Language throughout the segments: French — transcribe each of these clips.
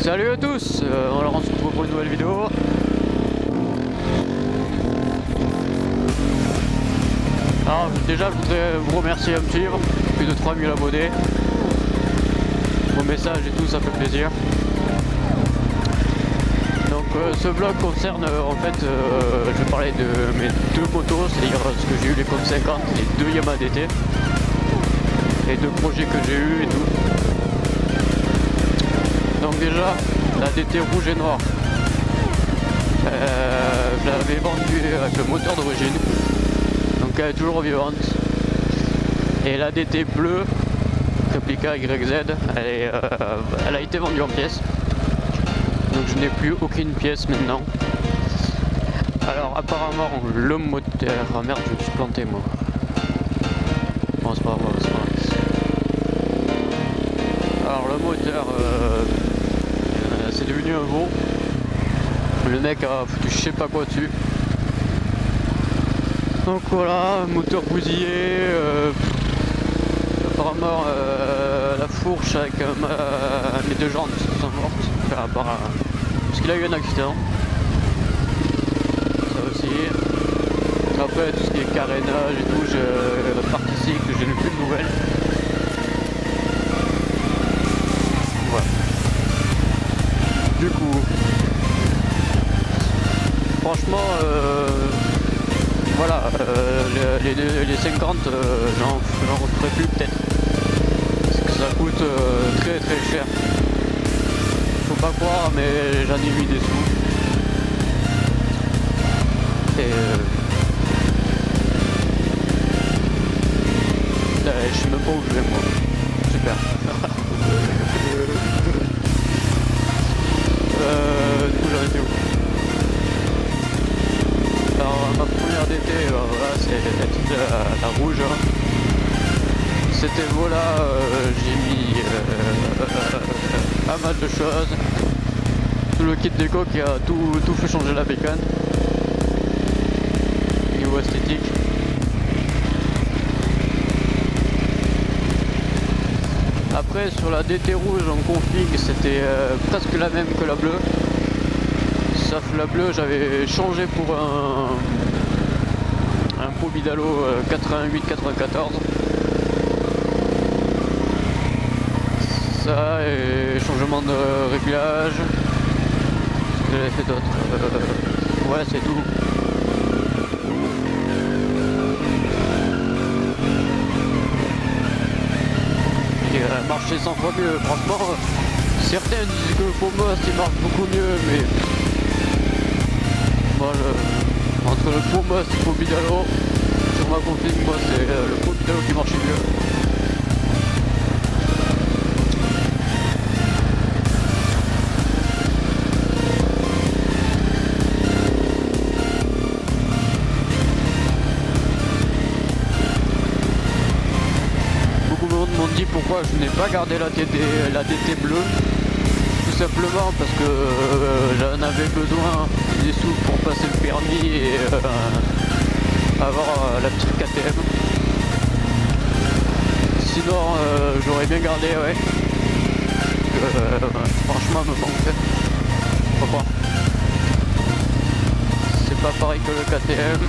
Salut à tous, alors on se retrouve pour une nouvelle vidéo. Alors déjà je voudrais vous remercier à me suivre, plus de 3000 abonnés. Vos messages et tout, ça fait plaisir. Donc ce vlog concerne en fait, je vais parler de mes deux motos, c'est-à-dire ce que j'ai eu, les Com 50, les deux Yamaha DT. Les deux projets que j'ai eu et tout. Donc déjà, la DT rouge et noire, je l'avais vendue avec le moteur d'origine, donc elle est toujours vivante. Et la DT bleue, réplica YZ, elle a été vendue en pièces, donc je n'ai plus aucune pièce maintenant. Alors apparemment le moteur, ah merde je me suis planté moi. Bon c'est pas grave, c'est pas grave. Alors le moteur, c'est devenu un veau. Le mec a foutu je sais pas quoi dessus. Donc voilà, moteur bousillé. Apparemment la fourche avec mes deux jantes sont mortes. Enfin, parce qu'il a eu un accident. Ça aussi. Après tout ce qui est carénage et tout, la partie cycle, je n'ai plus de nouvelles. Du coup, franchement, voilà, les 50, j'en referai plus peut-être. Parce que ça coûte très très cher. Faut pas croire, mais j'en ai mis des sous. Et je sais même pas où je vais moi. Super. Du coup j'en étais où? Alors ma première DT, voilà, c'est la rouge. C'était voilà, j'ai mis pas mal de choses. Tout le kit déco qui a tout fait changer la bécane. Niveau esthétique. Après sur la DT rouge en config c'était presque la même que la bleue. Sauf la bleue j'avais changé pour un pot Bidalo 88-94. Ça et changement de réglage. Ce que j'avais fait d'autre. Ouais c'est tout. Marcher 100 fois mieux, franchement certains disent que le Pomos il marche beaucoup mieux, mais moi entre le Pomos et le pot Bidalo sur ma config, moi c'est le pot Bidalo qui marche mieux. M'ont dit pourquoi je n'ai pas gardé la DT bleue, tout simplement parce que j'en avais besoin des sous pour passer le permis et avoir la petite KTM. Sinon j'aurais bien gardé, ouais. Franchement me manque. Pourquoi? C'est pas pareil que le KTM.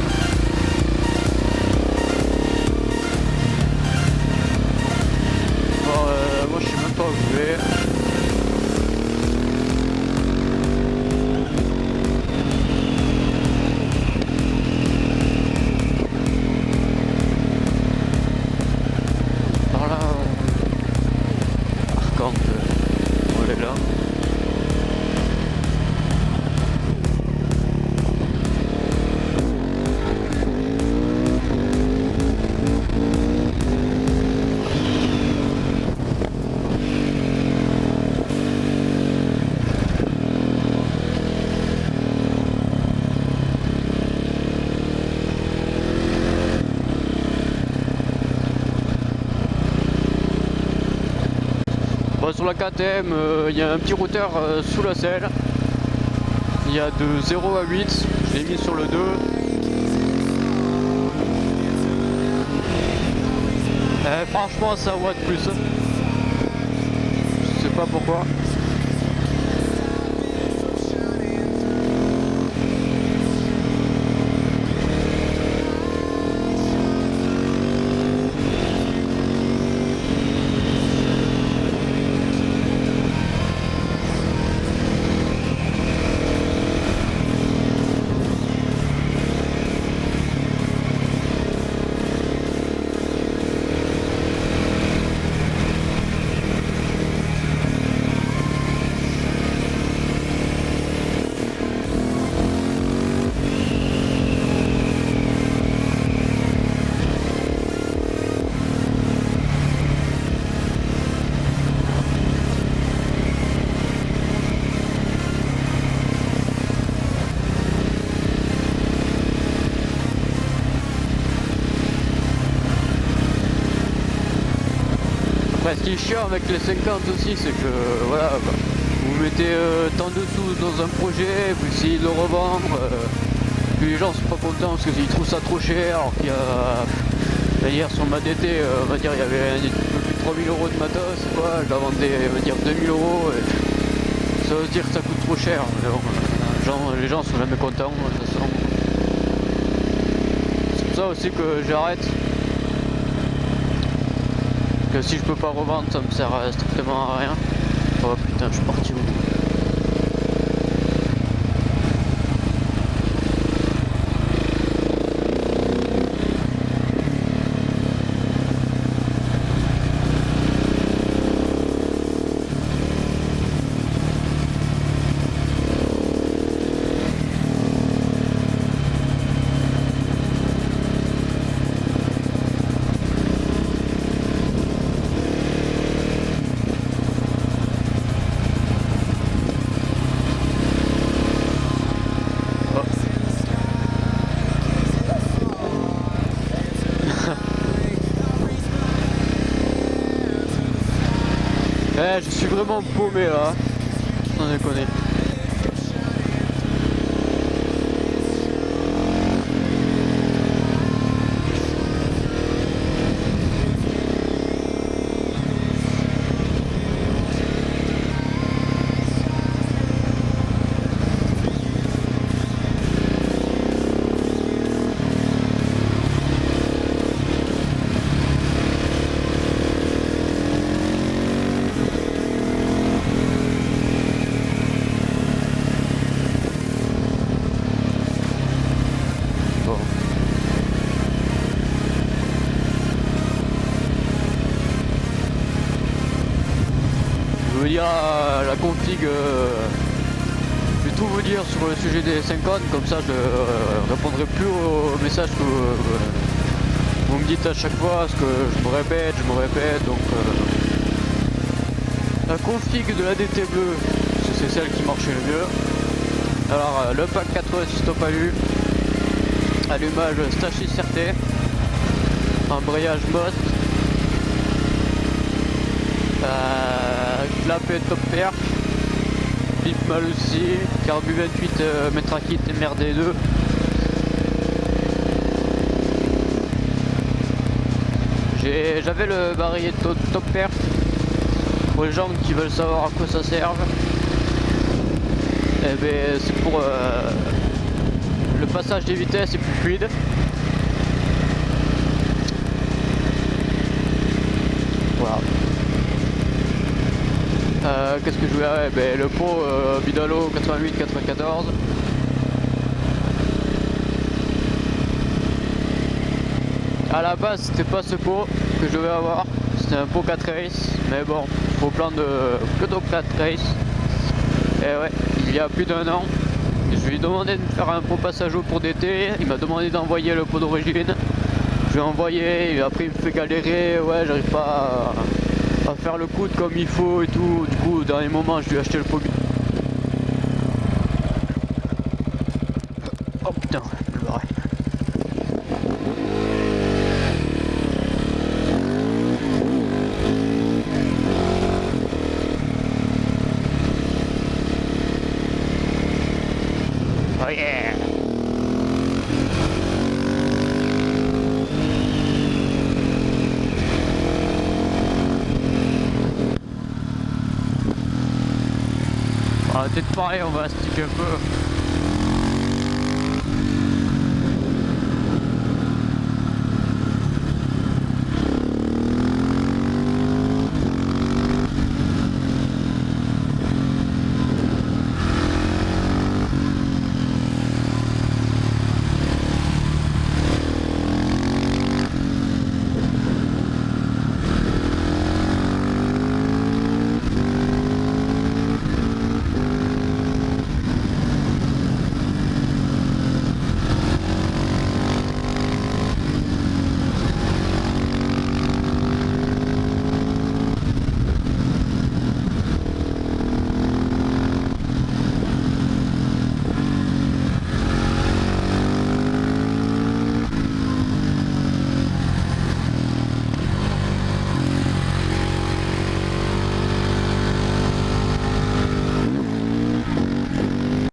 Moi je sais même pas où je vais. Par là, quand on est là. Sur la KTM, il y a un petit routeur sous la selle. Il y a de 0 à 8, je l'ai mis sur le 2. Franchement, ça watt plus. Je sais pas pourquoi. Après, ce qui est chiant avec les 50 aussi, c'est que voilà, bah, vous mettez tant de sous dans un projet, vous essayez de le revendre, puis les gens sont pas contents parce qu'ils trouvent ça trop cher, alors qu'il y a hier sur ma DT, on va dire il y avait un peu plus de 3000 € de matos, quoi, je la vendais on va dire 2000 €, et ça veut dire que ça coûte trop cher, mais bon, les gens sont jamais contents, de toute façon. C'est pour ça aussi que j'arrête. Que si je peux pas revendre, ça me sert strictement à rien. Oh putain, je suis parti où? Je suis vraiment paumé là, sans déconner. Je veux dire la config, je vais tout vous dire sur le sujet des 50, comme ça je répondrai plus aux messages que vous me dites à chaque fois, parce que je me répète, donc la config de la DT bleue, c'est celle qui marchait le mieux. Alors le pack 86 stop alu, allumage Stachys RT, embrayage Most, clapet top pair, pipe mal aussi, carbu 28 Metrakit MRD2. J'avais le barillet de top pair pour les gens qui veulent savoir à quoi ça sert. Et ben c'est pour le passage des vitesses est plus fluide. Voilà. Qu'est-ce que je voulais? Ben, le pot Bidalo 88-94. À la base c'était pas ce pot que je devais avoir, c'était un pot 4 race, mais bon, faut plein de plutôt 4 race. Et ouais, il y a plus d'1 an, je lui ai demandé de me faire un pot passage eau pour d'été, il m'a demandé d'envoyer le pot d'origine. Je lui ai envoyé, et après il me fait galérer, ouais j'arrive pas à faire le coude comme il faut et tout, du coup au dernier moment je lui ai acheté le pot. Oh putain, je me barre. Oh yeah! On va peut-être parler, on va sticker un peu.